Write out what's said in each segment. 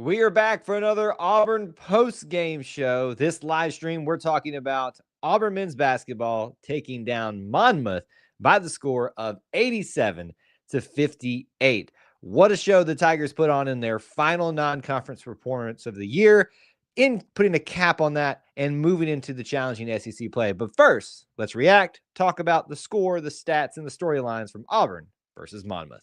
We are back for another Auburn post-game show. This live stream, we're talking about Auburn men's basketball taking down Monmouth by the score of 87-58. What a show the Tigers put on in their final non-conference performance of the year, in putting a cap on that and moving into the challenging SEC play. But first, let's react, talk about the score, the stats, and the storylines from Auburn versus Monmouth.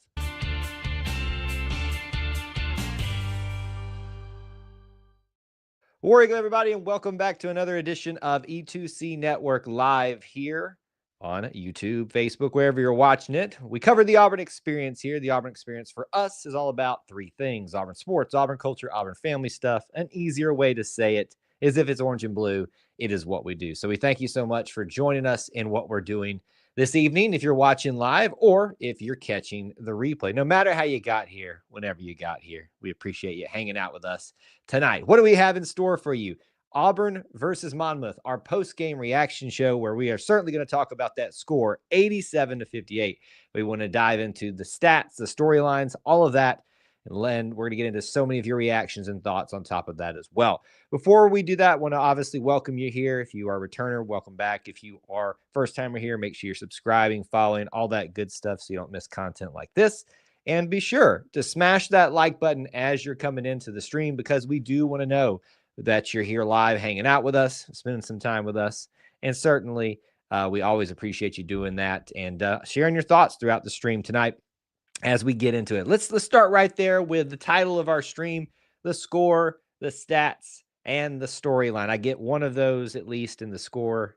War Eagle, everybody, and welcome back to another edition of E2C Network Live here on YouTube, Facebook, wherever you're watching it. We cover the Auburn experience here. The Auburn experience for us is all about three things: Auburn sports, Auburn culture, Auburn family stuff. An easier way to say it is if it's orange and blue, it is what we do. So we thank you so much for joining us in what we're doing this evening, if you're watching live or if you're catching the replay. No matter how you got here, whenever you got here, we appreciate you hanging out with us tonight. What do we have in store for you? Auburn versus Monmouth, our post-game reaction show, where we are certainly going to talk about that score, 87-58. We want to dive into the stats, the storylines, all of that. And Len, we're going to get into so many of your reactions and thoughts on top of that as well. Before we do that, I want to obviously welcome you here. If you are a returner, welcome back. If you are first timer here, make sure you're subscribing, following, all that good stuff so you don't miss content like this. And be sure to smash that like button as you're coming into the stream, because we do want to know that you're here live, hanging out with us, spending some time with us. And certainly, we always appreciate you doing that and sharing your thoughts throughout the stream tonight as we get into it. Let's start right there with the title of our stream: the score, the stats, and the storyline. I get one of those at least in the score.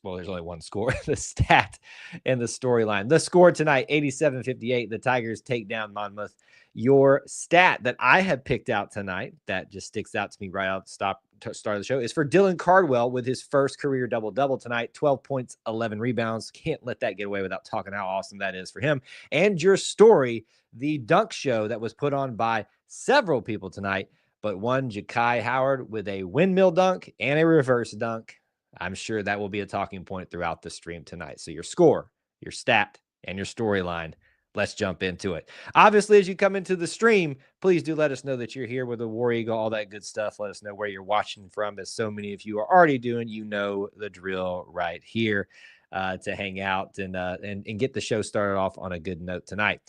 Well, there's only one score: the stat and the storyline. The score tonight, 87-58. The Tigers take down Monmouth. Your stat that I have picked out tonight that just sticks out to me right out the start of the show is for Dylan Cardwell with his first career double-double tonight: 12 points, 11 rebounds. Can't let that get away without talking how awesome that is for him. And your story, the dunk show that was put on by several people tonight, but one, Ja'Kai Howard, with a windmill dunk and a reverse dunk. I'm sure that will be a talking point throughout the stream tonight. So your score, your stat, and your storyline. Let's jump into it. Obviously, as you come into the stream, please do let us know that you're here with the War Eagle, all that good stuff. Let us know where you're watching from, as so many of you are already doing. You know the drill right here, to hang out and get the show started off on a good note tonight.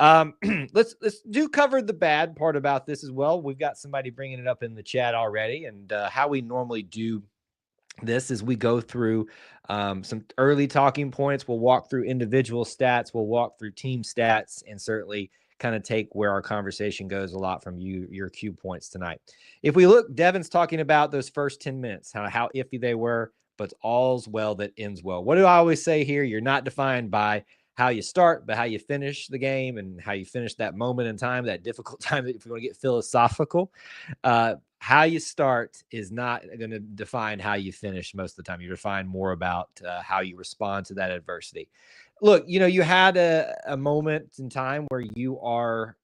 Let's do cover the bad part about this as well. We've got somebody bringing it up in the chat already, and how we normally do this is we go through some early talking points. We'll walk through individual stats. We'll walk through team stats, and certainly kind of take where our conversation goes a lot from your cue points tonight. If we look, Devin's talking about those first 10 minutes, how iffy they were, but all's well that ends well. What do I always say here? You're not defined by how you start, but how you finish the game and how you finish that moment in time, that difficult time. If you want to get philosophical, how you start is not going to define how you finish most of the time. You define more about how you respond to that adversity. Look, you had a moment in time where you are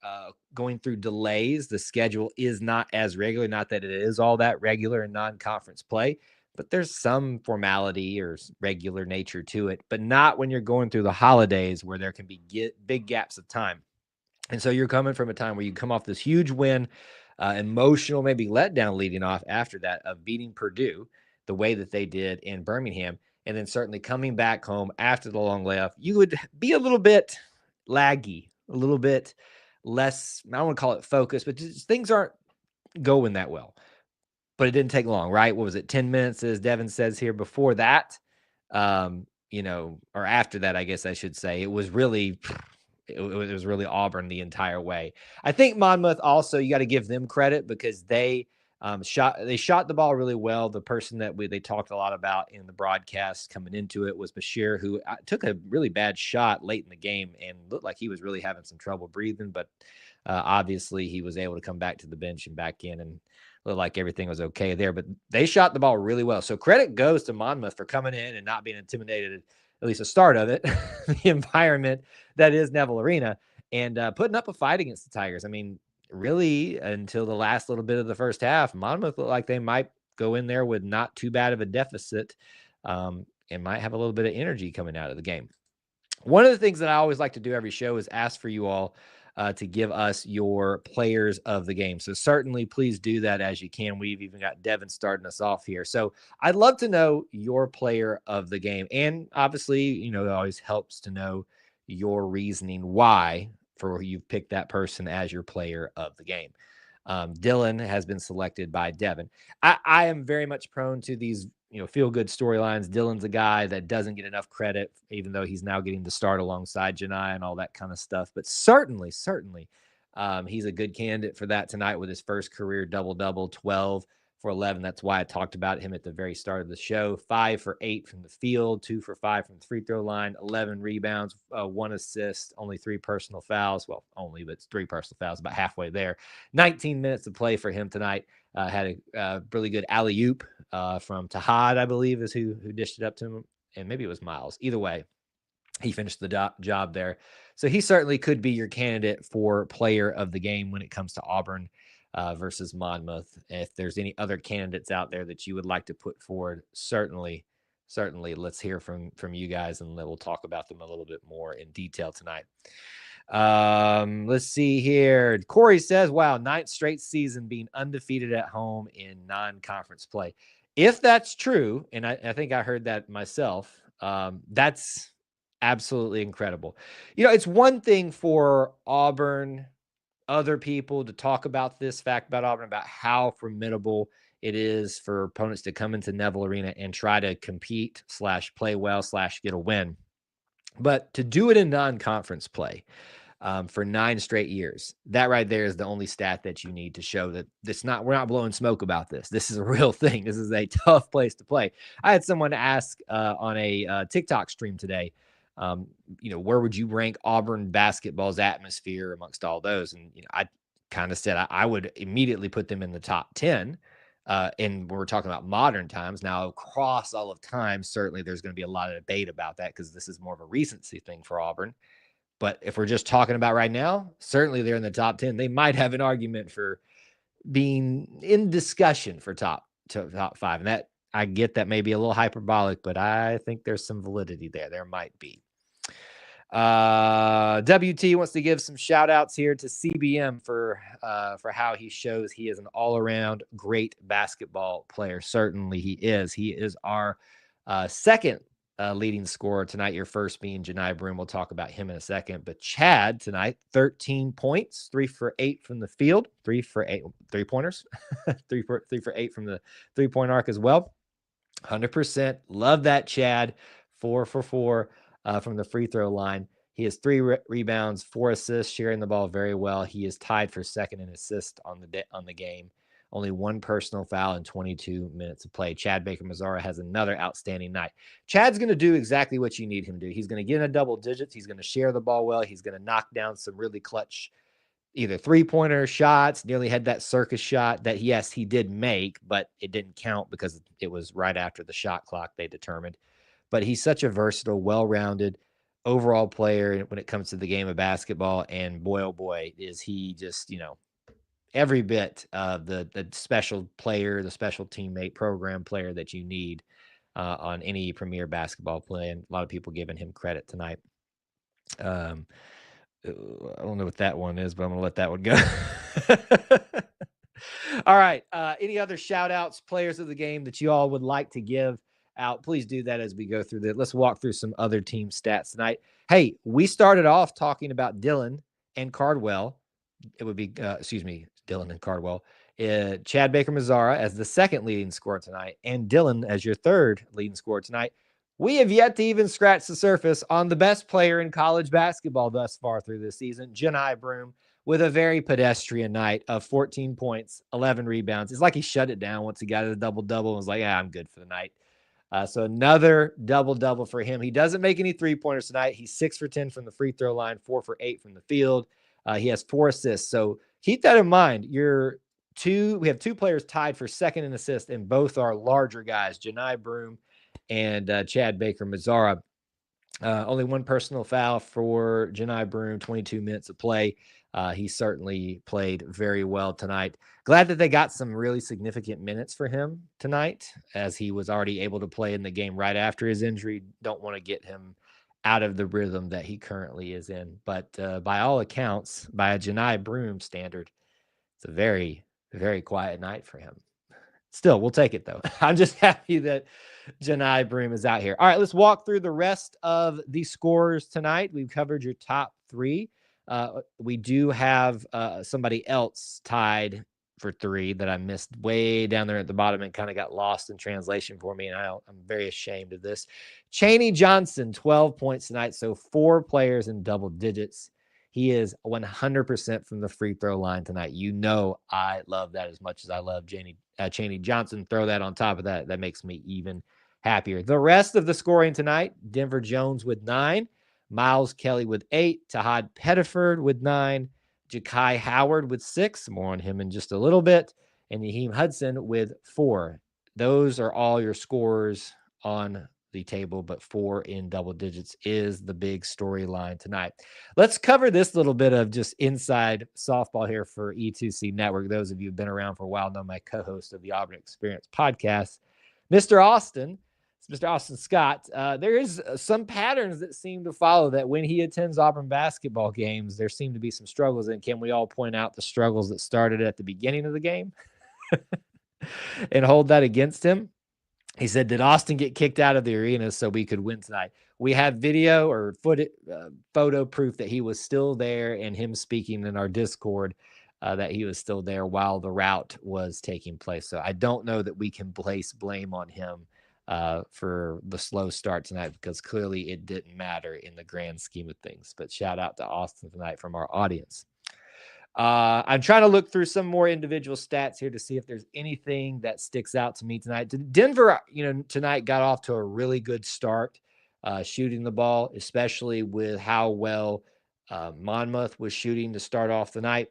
going through delays. The schedule is not as regular, not that it is all that regular in non-conference play, but there's some formality or regular nature to it, but not when you're going through the holidays where there can be big gaps of time. And so you're coming from a time where you come off this huge win, emotional, maybe letdown leading off after that, of beating Purdue the way that they did in Birmingham. And then certainly coming back home after the long layoff, you would be a little bit laggy, a little bit less, I don't want to call it focused, but just things aren't going that well. But it didn't take long, right? What was it, 10 minutes, as Devin says here, before that, or after that, I guess I should say. It was really Auburn the entire way. I think Monmouth also, you got to give them credit, because they shot the ball really well. The person that they talked a lot about in the broadcast coming into it was Bashir, who took a really bad shot late in the game and looked like he was really having some trouble breathing, but obviously he was able to come back to the bench and back in and looked like everything was okay there. But they shot the ball really well. So credit goes to Monmouth for coming in and not being intimidated, at least the start of it, the environment that is Neville Arena, and putting up a fight against the Tigers. I mean, really, until the last little bit of the first half, Monmouth looked like they might go in there with not too bad of a deficit, and might have a little bit of energy coming out of the game. One of the things that I always like to do every show is ask for you all to give us your players of the game. So certainly please do that as you can. We've even got Devin starting us off here. So I'd love to know your player of the game. And obviously, it always helps to know your reasoning why for you've picked that person as your player of the game. Dylan has been selected by Devin. I am very much prone to these, feel good storylines. Dylan's a guy that doesn't get enough credit, even though he's now getting to start alongside Janai and all that kind of stuff. But certainly, he's a good candidate for that tonight with his first career double-double, 12 for 11. That's why I talked about him at the very start of the show. 5 for 8 from the field, 2 for 5 from the free throw line, 11 rebounds, 1 assist, only 3 personal fouls. Well, only, but it's 3 personal fouls, about halfway there. 19 minutes of play for him tonight. Had a really good alley-oop from Tahad, I believe, is who dished it up to him. And maybe it was Miles. Either way, he finished the job there. So he certainly could be your candidate for player of the game when it comes to Auburn versus Monmouth. If there's any other candidates out there that you would like to put forward, certainly let's hear from you guys, and we'll talk about them a little bit more in detail tonight. Let's see here. Corey says, wow, 9th straight season being undefeated at home in non-conference play. If that's true, and I think I heard that myself, that's absolutely incredible. It's one thing for Auburn, other people to talk about this fact about Auburn, about how formidable it is for opponents to come into Neville Arena and try to compete / play well / get a win. But to do it in non-conference play for 9 straight years, that right there is the only stat that you need to show that we're not blowing smoke about this. This is a real thing. This is a tough place to play. I had someone ask on a TikTok stream today, where would you rank Auburn basketball's atmosphere amongst all those? And, I kind of said I would immediately put them in the top 10. And when we're talking about modern times now, across all of time, certainly there's going to be a lot of debate about that because this is more of a recency thing for Auburn. But if we're just talking about right now, certainly they're in the top 10. They might have an argument for being in discussion for top 5. And that, I get that may be a little hyperbolic, but I think there's some validity there. There might be. WT wants to give some shout outs here to CBM for how he shows he is an all-around great basketball player. Certainly he is. He is our second leading scorer tonight, your first being Janai Broom. We'll talk about him in a second. But Chad tonight, 13 points, 3 for 8 from the field, 3 for 8 3-pointers, 3 for 8 from the 3-point arc as well. 100%. Love that, Chad. 4 for 4 from the free throw line. He has 3 rebounds, 4 assists, sharing the ball very well. He is tied for second in assist on the game. Only 1 personal foul in 22 minutes of play. Chad Baker-Mazara has another outstanding night. Chad's going to do exactly what you need him to do. He's going to get in double digits. He's going to share the ball well. He's going to knock down some really clutch either 3-pointer shots. Nearly had that circus shot that, yes, he did make, but it didn't count because it was right after the shot clock, they determined. But he's such a versatile, well-rounded overall player when it comes to the game of basketball. And boy, oh boy, is he just, every bit of the special player, the special teammate, program player that you need on any premier basketball play. And a lot of people giving him credit tonight. I don't know what that one is, but I'm going to let that one go. All right. Any other shout outs, players of the game that you all would like to give out? Please do that as we go through this. Let's walk through some other team stats tonight. Hey, we started off talking about Dylan and Cardwell. It would be, Dylan and Cardwell. Chad Baker-Mazara as the second leading scorer tonight, and Dylan as your third leading scorer tonight. We have yet to even scratch the surface on the best player in college basketball thus far through this season, Janai Broom, with a very pedestrian night of 14 points, 11 rebounds. It's like he shut it down once he got a double-double and was like, I'm good for the night. So another double-double for him. He doesn't make any 3-pointers tonight. He's 6 for 10 from the free throw line, 4 for 8 from the field. He has 4 assists. So keep that in mind. We have 2 players tied for second in assists, and both are larger guys, Janai Broom and Chad Baker-Mazara. Only 1 personal foul for Janai Broom, 22 minutes of play. He certainly played very well tonight. Glad that they got some really significant minutes for him tonight, as he was already able to play in the game right after his injury. Don't want to get him out of the rhythm that he currently is in. But by all accounts, by a Janai Broom standard, it's a very, very quiet night for him. Still, we'll take it, though. I'm just happy that Janai Broom is out here. All right, let's walk through the rest of the scores tonight. We've covered your top three. We do have somebody else tied for three that I missed way down there at the bottom and kind of got lost in translation for me, and I'm very ashamed of this. Chaney Johnson, 12 points tonight, so 4 players in double digits. He is 100% from the free throw line tonight. You know I love that as much as I love Chaney Johnson. Throw that on top of that. That makes me even happier. The rest of the scoring tonight, Denver Jones with 9, Miles Kelly with 8, Tahad Pettiford with 9, Ja'Kai Howard with 6, more on him in just a little bit, and Naheem Hudson with 4. Those are all your scores on the table, but 4 in double digits is the big storyline tonight. Let's cover this little bit of just inside softball here for E2C Network. Those of you who've been around for a while know my co-host of the Auburn Experience podcast, Mr. Austin Scott. There is some patterns that seem to follow that when he attends Auburn basketball games, there seem to be some struggles. And can we all point out the struggles that started at the beginning of the game and hold that against him? He said, did Austin get kicked out of the arena so we could win tonight? We have video or photo proof that he was still there, and him speaking in our Discord that he was still there while the rout was taking place. So I don't know that we can place blame on him for the slow start tonight, because clearly it didn't matter in the grand scheme of things. But shout out to Austin tonight from our audience. I'm trying to look through some more individual stats here to see if there's anything that sticks out to me tonight. Denver, tonight got off to a really good start shooting the ball, especially with how well Monmouth was shooting to start off the night,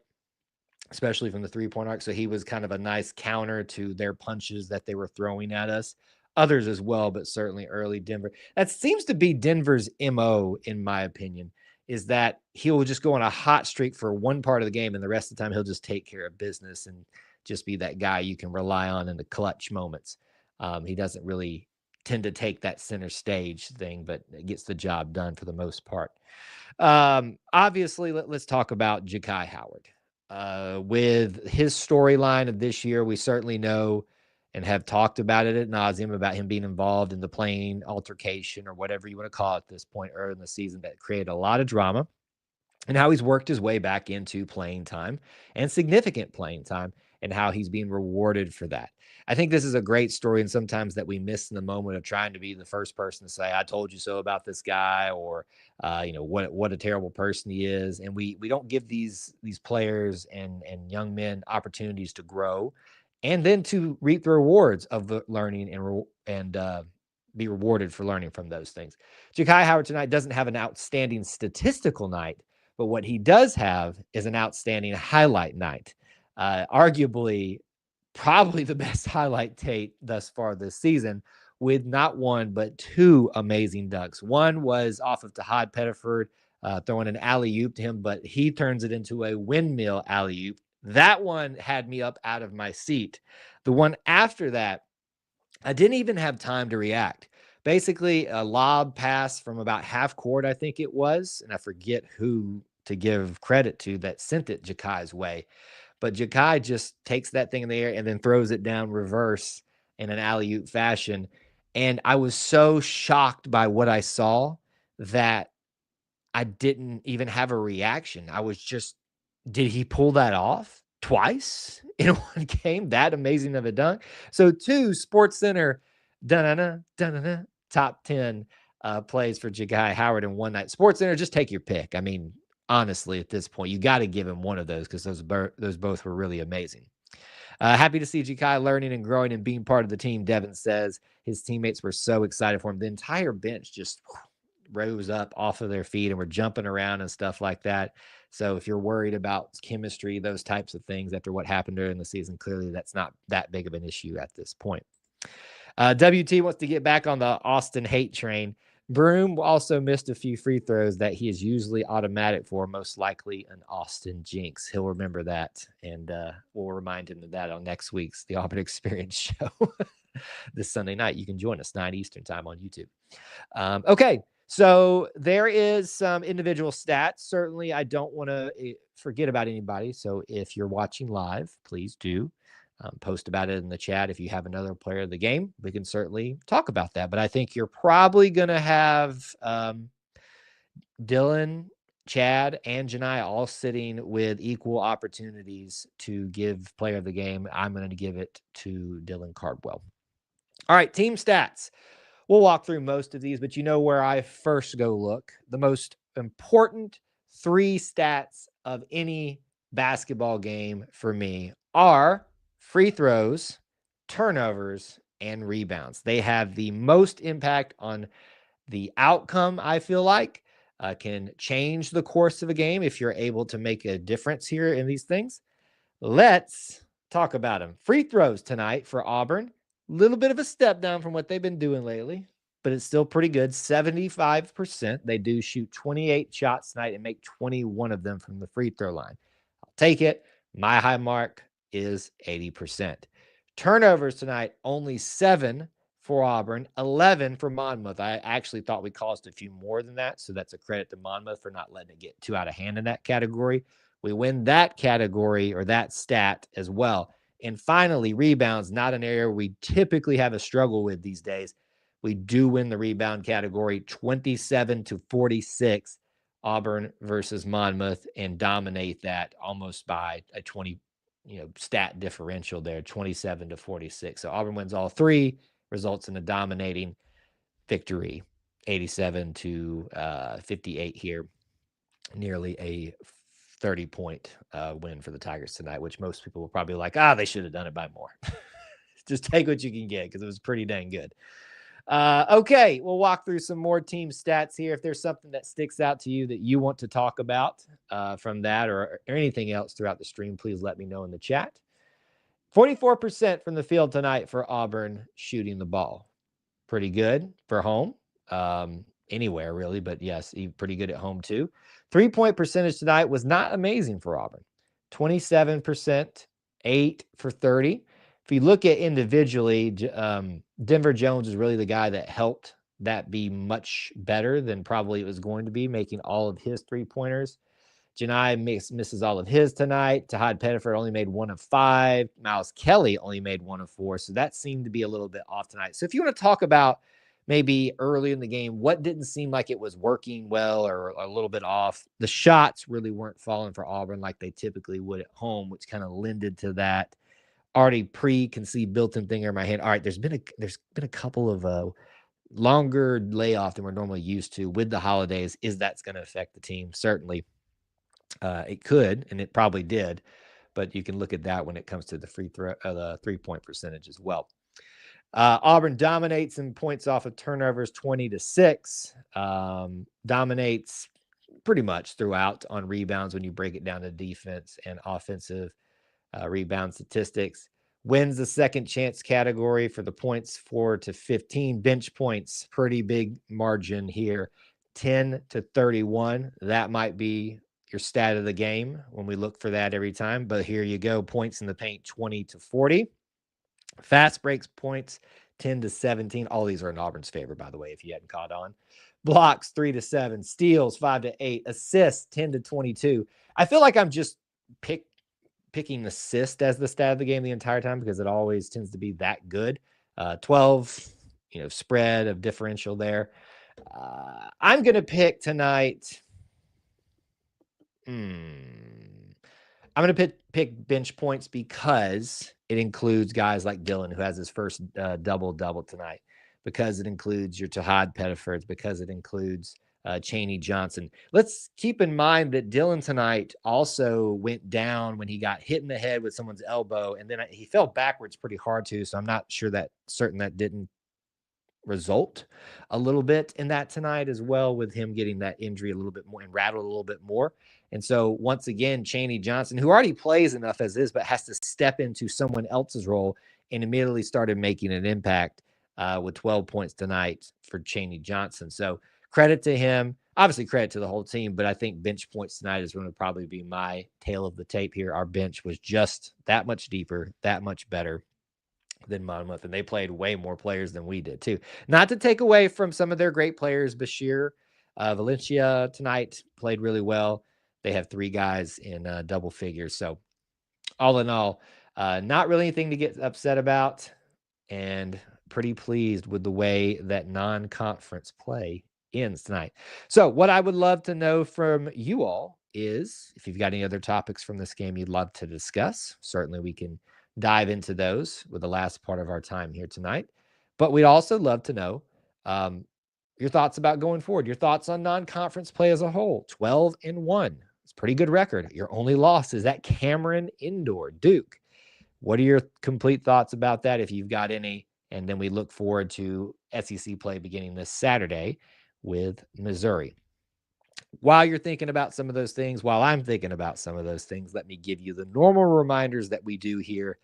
especially from the three-point arc. So he was kind of a nice counter to their punches that they were throwing at us. Others as well, but certainly early Denver. That seems to be Denver's MO, in my opinion, is that he'll just go on a hot streak for one part of the game, and the rest of the time he'll just take care of business and just be that guy you can rely on in the clutch moments. He doesn't really tend to take that center stage thing, but gets the job done for the most part. Obviously, let's talk about Ja'Kai Howard. With his storyline of this year, we certainly know and have talked about it ad nauseum about him being involved in the playing altercation or whatever you want to call it at this point early in the season that created a lot of drama, and how he's worked his way back into playing time and significant playing time, and how he's being rewarded for that. I think this is a great story, and sometimes that we miss in the moment of trying to be the first person to say, I told you so about this guy, or what a terrible person he is. And we don't give these players and young men opportunities to grow and then to reap the rewards of the learning and be rewarded for learning from those things. Ja'Kai Howard tonight doesn't have an outstanding statistical night, but what he does have is an outstanding highlight night. Arguably, probably the best highlight tape thus far this season, with not one, but 2 amazing dunks. One was off of Tahad Pettiford, throwing an alley-oop to him, but he turns it into a windmill alley-oop. That one had me up out of my seat. The one after that, I didn't even have time to react. Basically, a lob pass from about half court, I think it was, and I forget who to give credit to that sent it Ja'Kai's way. But Ja'Kai just takes that thing in the air and then throws it down reverse in an alley-oop fashion. And I was so shocked by what I saw that I didn't even have a reaction. I was just, did he pull that off twice in one game? That amazing of a dunk. So 2 SportsCenter top 10 plays for Ja'Kai Howard in one night. SportsCenter, just take your pick. I mean, honestly, at this point, you got to give him one of those, because those both were really amazing. Happy to see Ja'Kai learning and growing and being part of the team, Devin says. His teammates were so excited for him. The entire bench just rose up off of their feet and were jumping around and stuff like that. So if you're worried about chemistry, those types of things after what happened during the season, clearly that's not that big of an issue at this point. WT wants to get back on the Austin hate train. Broom also missed a few free throws that he is usually automatic for, most likely an Austin jinx. He'll remember that, and we'll remind him of that on next week's The Auburn Experience show this Sunday night. You can join us 9 Eastern time on YouTube. Okay, So there is some individual stats. Certainly, I don't want to forget about anybody. So if you're watching live, please do post about it in the chat. If you have another player of the game, we can certainly talk about that. But I think you're probably going to have Dylan, Chad, and Janai all sitting with equal opportunities to give player of the game. I'm going to give it to Dylan Cardwell. All right, team stats. We'll walk through most of these, but you know where I first go look. The most important 3 stats of any basketball game for me are free throws, turnovers, and rebounds. They have the most impact on the outcome, I feel like. Can change the course of a game if you're able to make a difference here in these things. Let's talk about them. Free throws tonight for Auburn. A little bit of a step down from what they've been doing lately, but it's still pretty good. 75%. They do shoot 28 shots tonight and make 21 of them from the free throw line. I'll take it. My high mark is 80%. Turnovers tonight, only 7 for Auburn, 11 for Monmouth. I actually thought we caused a few more than that, so that's a credit to Monmouth for not letting it get too out of hand in that category. We win that category or that stat as well. And finally, rebounds, not an area we typically have a struggle with these days. We do win the rebound category 27-46, Auburn versus Monmouth, and dominate that almost by a 20 stat differential there, 27-46. So Auburn wins all 3, results in a dominating victory, 87-58 here. Nearly a 30-point win for the Tigers tonight, which most people will probably like, they should have done it by more. Just take what you can get because it was pretty dang good. Okay, we'll walk through some more team stats here. If there's something that sticks out to you that you want to talk about from that or anything else throughout the stream, please let me know in the chat. 44% from the field tonight for Auburn shooting the ball. Pretty good for home. Anywhere really, but yes, pretty good at home too. 3-point percentage tonight was not amazing for Auburn. 27%, 8 for 30. If you look at individually, Denver Jones is really the guy that helped that be much better than probably it was going to be, making all of his 3-pointers. Janai misses all of his tonight. Tahad Pettiford only made 1 of 5. Miles Kelly only made 1 of 4. So that seemed to be a little bit off tonight. So if you want to talk about maybe early in the game, what didn't seem like it was working well or a little bit off, the shots really weren't falling for Auburn like they typically would at home, which kind of lended to that already preconceived built-in thing in my head. All right, there's been a couple of longer layoff than we're normally used to with the holidays. Is that's going to affect the team? Certainly. It could, and it probably did, but you can look at that when it comes to the the 3-point percentage as well. Auburn dominates in points off of turnovers 20-6. Dominates pretty much throughout on rebounds when you break it down to defense and offensive rebound statistics. Wins the second chance category for the points 4-15. Bench points, pretty big margin here. 10-31. That might be your stat of the game when we look for that every time. But here you go. Points in the paint 20-40. Fast breaks points 10-17. All these are in Auburn's favor, by the way, if you hadn't caught on. Blocks 3-7. Steals 5-8. Assists 10-22. I feel like I'm just picking assist as the stat of the game the entire time because it always tends to be that good. 12, spread of differential there. I'm going to pick tonight. I'm going to pick bench points because it includes guys like Dylan, who has his first double-double tonight, because it includes your Tahad Pettifords, because it includes Chaney Johnson. Let's keep in mind that Dylan tonight also went down when he got hit in the head with someone's elbow, and then he fell backwards pretty hard too, so I'm not certain that didn't result a little bit in that tonight as well, with him getting that injury a little bit more and rattled a little bit more. And so once again, Chaney Johnson, who already plays enough as is, but has to step into someone else's role, and immediately started making an impact with 12 points tonight for Chaney Johnson. So credit to him, obviously credit to the whole team, but I think bench points tonight is going to probably be my tail of the tape here. Our bench was just that much deeper, that much better than Monmouth, and they played way more players than we did too. Not to take away from some of their great players. Bashir Valencia tonight played really well. They have 3 guys in double figures. So all in all, not really anything to get upset about, and pretty pleased with the way that non-conference play ends tonight. So what I would love to know from you all is if you've got any other topics from this game you'd love to discuss. Certainly we can dive into those with the last part of our time here tonight. But we'd also love to know your thoughts about going forward, your thoughts on non-conference play as a whole. 12-1. It's a pretty good record. Your only loss is at Cameron Indoor, Duke. What are your complete thoughts about that, if you've got any? And then we look forward to SEC play beginning this Saturday with Missouri. While you're thinking about some of those things, while I'm thinking about some of those things, let me give you the normal reminders that we do here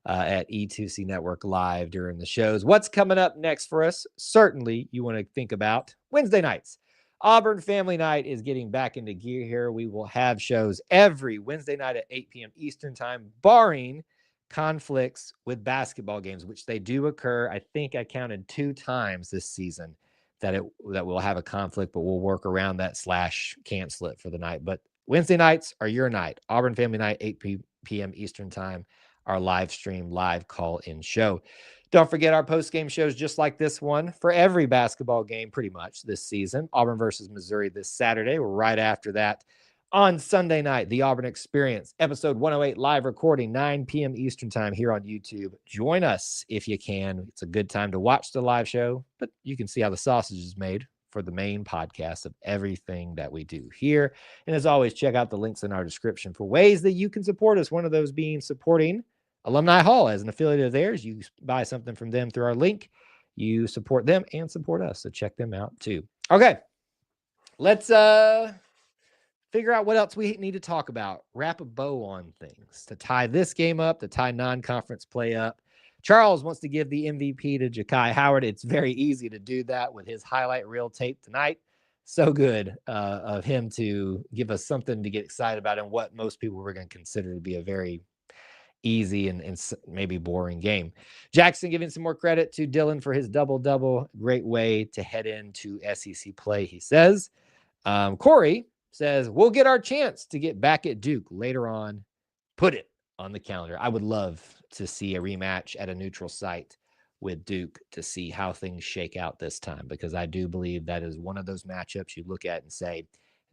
at E2C Network Live during the shows. What's coming up next for us? Certainly, you want to think about Wednesday nights. Auburn Family Night is getting back into gear here. We will have shows every Wednesday night at 8 p.m. Eastern Time, barring conflicts with basketball games, which they do occur. I think I counted 2 times this season that we'll have a conflict, but we'll work around that / cancel it for the night. But Wednesday nights are your night. Auburn Family Night, 8 p.m. Eastern Time, our live stream, live call-in show. Don't forget our post-game shows just like this one for every basketball game pretty much this season. Auburn versus Missouri this Saturday. We're right after that. On Sunday night, the Auburn Experience, episode 108, live recording, 9 p.m. Eastern Time here on YouTube. Join us if you can. It's a good time to watch the live show, but you can see how the sausage is made for the main podcast of everything that we do here. And as always, check out the links in our description for ways that you can support us. One of those being supporting Alumni Hall as an affiliate of theirs. You buy something from them through our link. You support them and support us. So check them out too. Okay. Let's figure out what else we need to talk about. Wrap a bow on things to tie this game up, to tie non-conference play up. Charles wants to give the MVP to Ja'Kai Howard. It's very easy to do that with his highlight reel tape tonight. So good of him to give us something to get excited about in what most people were going to consider to be a very easy and maybe boring game. Jackson giving some more credit to Dylan for his double-double. Great way to head into SEC play, he says. Corey says, we'll get our chance to get back at Duke later on. Put it on the calendar. I would love to see a rematch at a neutral site with Duke to see how things shake out this time, because I do believe that is one of those matchups you look at and say, at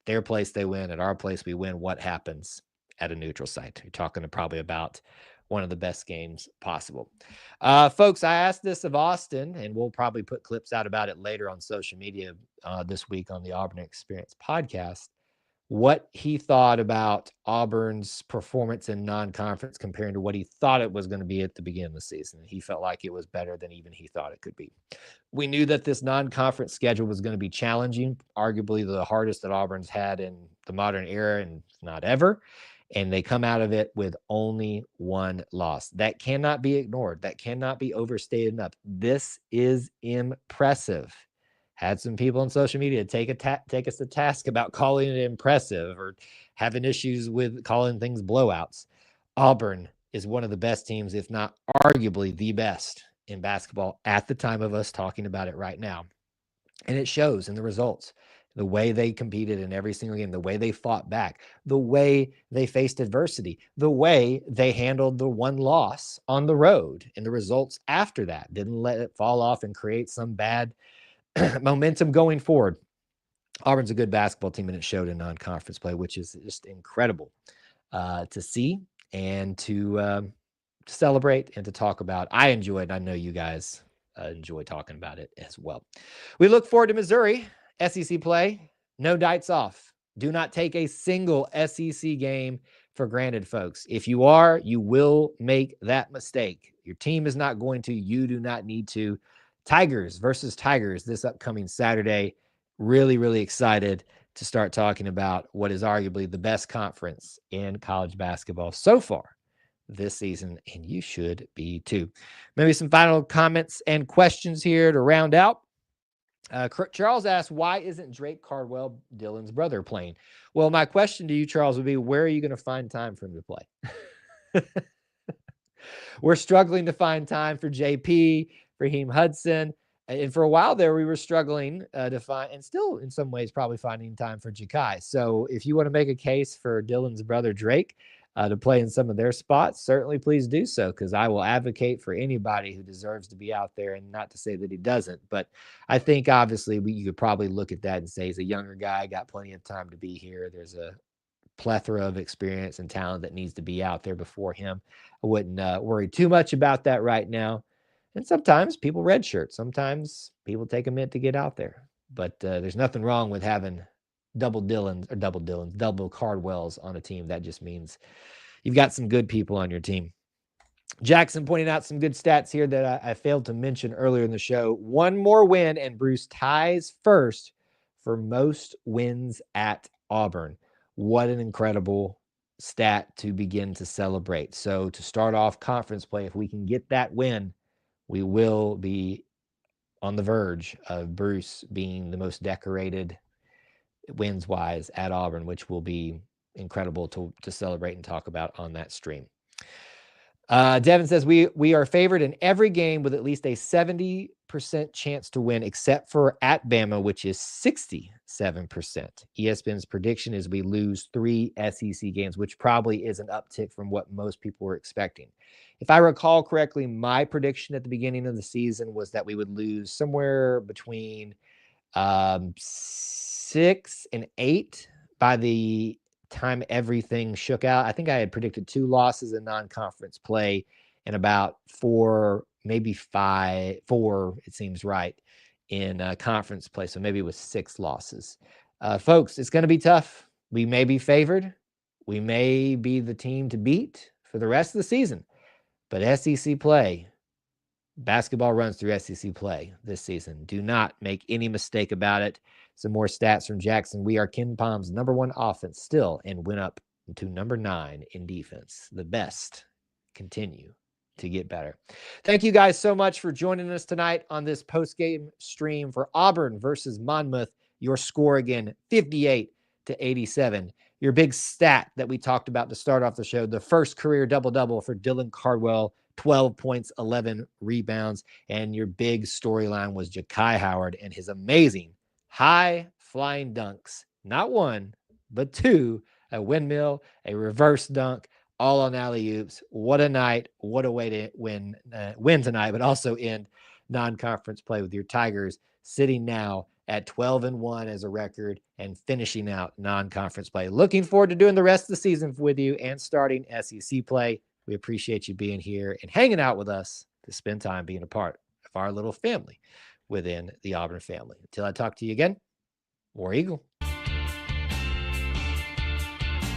their place they win, at our place we win. What happens at a neutral site? You're talking probably about one of the best games possible. Folks, I asked this of Austin, and we'll probably put clips out about it later on social media this week on the Auburn Experience podcast, what he thought about Auburn's performance in non-conference compared to what he thought it was going to be at the beginning of the season. He felt like it was better than even he thought it could be. We knew that this non-conference schedule was going to be challenging, arguably the hardest that Auburn's had in the modern era, and not ever. And they come out of it with only 1 loss. That cannot be ignored. That cannot be overstated enough. This is impressive. Had some people on social media take us to task about calling it impressive or having issues with calling things blowouts. Auburn is one of the best teams, if not arguably the best in basketball at the time of us talking about it right now. And it shows in the results, the way they competed in every single game, the way they fought back, the way they faced adversity, the way they handled the 1 loss on the road, and the results after that. Didn't let it fall off and create some bad momentum going forward. Auburn's a good basketball team, and it showed in non-conference play, which is just incredible to see and to celebrate and to talk about. I enjoyed. I know you guys enjoy talking about it as well. We look forward to Missouri SEC play. No nights off. Do not take a single SEC game for granted, folks. If you are, you will make that mistake. Your team is not going to. You do not need to. Tigers versus Tigers this upcoming Saturday. Really, really excited to start talking about what is arguably the best conference in college basketball so far this season, and you should be too. Maybe some final comments and questions here to round out. Charles asked, why isn't Drake Cardwell, Dylan's brother, playing? Well, my question to you, Charles, would be, where are you going to find time for him to play? We're struggling to find time for JP, Raheem Hudson, And for a while there, we were struggling to find, and still in some ways probably finding time for Ja'Kai. So if you want to make a case for Dylan's brother Drake to play in some of their spots, certainly please do so, because I will advocate for anybody who deserves to be out there, and not to say that he doesn't. But I think obviously you could probably look at that and say he's a younger guy, got plenty of time to be here. There's a plethora of experience and talent that needs to be out there before him. I wouldn't worry too much about that right now. And sometimes people redshirt. Sometimes people take a minute to get out there. But there's nothing wrong with having double Cardwells on a team. That just means you've got some good people on your team. Jackson pointing out some good stats here that I failed to mention earlier in the show. One more win, and Bruce ties first for most wins at Auburn. What an incredible stat to begin to celebrate. So to start off conference play, if we can get that win, we will be on the verge of Bruce being the most decorated wins-wise at Auburn, which will be incredible to celebrate and talk about on that stream. Devin says we are favored in every game with at least a 70% chance to win, except for at Bama, which is 67%. ESPN's prediction is we lose 3 SEC games, which probably is an uptick from what most people were expecting. If I recall correctly, my prediction at the beginning of the season was that we would lose somewhere between 6 and 8 by the time everything shook out. I think I had predicted 2 losses in non-conference play and about 4, maybe 4, it seems right, in conference play. So maybe it was 6 losses. Folks, it's going to be tough. We may be favored. We may be the team to beat for the rest of the season. But SEC play, basketball runs through SEC play this season. Do not make any mistake about it. Some more stats from Jackson. We are Ken Palm's #1 offense still, and went up to number 9 in defense. The best continue to get better. Thank you guys so much for joining us tonight on this post-game stream for Auburn versus Monmouth. Your score again, 58-87. Your big stat that we talked about to start off the show, the first career double-double for Dylan Cardwell, 12 points, 11 rebounds. And your big storyline was Ja'Kai Howard and his amazing high-flying dunks. Not 1, but 2, a windmill, a reverse dunk, all on alley-oops. What a night. What a way to win tonight, but also end non-conference play with your Tigers sitting now at 12-1 as a record and finishing out non-conference play. Looking forward to doing the rest of the season with you and starting SEC play. We appreciate you being here and hanging out with us to spend time being a part of our little family within the Auburn family. Until I talk to you again, War Eagle.